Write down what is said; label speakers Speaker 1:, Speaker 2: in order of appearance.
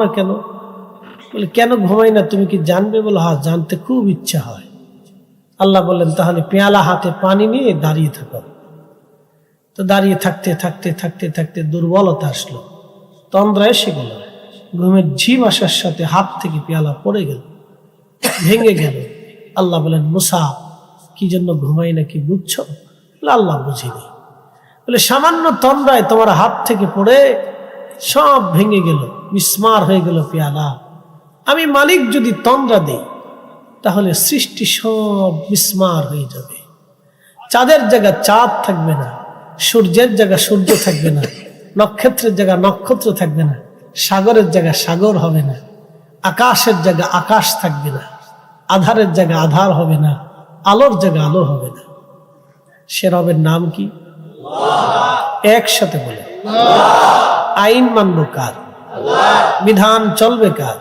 Speaker 1: না কেন? বলে কেন ঘুমাই না তুমি কি জানবে? বলে হ্যাঁ, জানতে খুব ইচ্ছা হয়। আল্লাহ বললেন তাহলে পেয়ালা হাতে পানি নিয়ে দাঁড়িয়ে থাকো। তো দাঁড়িয়ে থাকতে থাকতে থাকতে থাকতে দুর্বলতা আসলো, তন্দ্রা এসে গেল, ঘুমের ঝিম আসার সাথে হাত থেকে পেয়ালা পড়ে গেল, ভেঙে গেল। আল্লাহ বলেন মুসা কি জন্য ঘুমাই না কি বুঝছো? বলে আল্লাহ বুঝিনি। বলে সামান্য তন্দ্রায় তোমার হাত থেকে পড়ে সব ভেঙে গেল, বিস্মার হয়ে গেল পেয়ালা। আমি মালিক যদি তন্দ্রা দেই তাহলে সৃষ্টি সব বিস্মার হয়ে যাবে। চাঁদের জায়গা চাঁদ থাকবে না, সূর্যের জায়গা সূর্য থাকবে না, নক্ষত্রের জায়গা নক্ষত্র থাকবে না, সাগরের জায়গা সাগর হবে না, আকাশের জায়গা আকাশ থাকবে না, আধারের জায়গা আধার হবে না, আলোর জায়গা আলো হবে না। সে রবের নাম কি? একসাথে বলে আইন মানব কার? বিধান চলবে কার?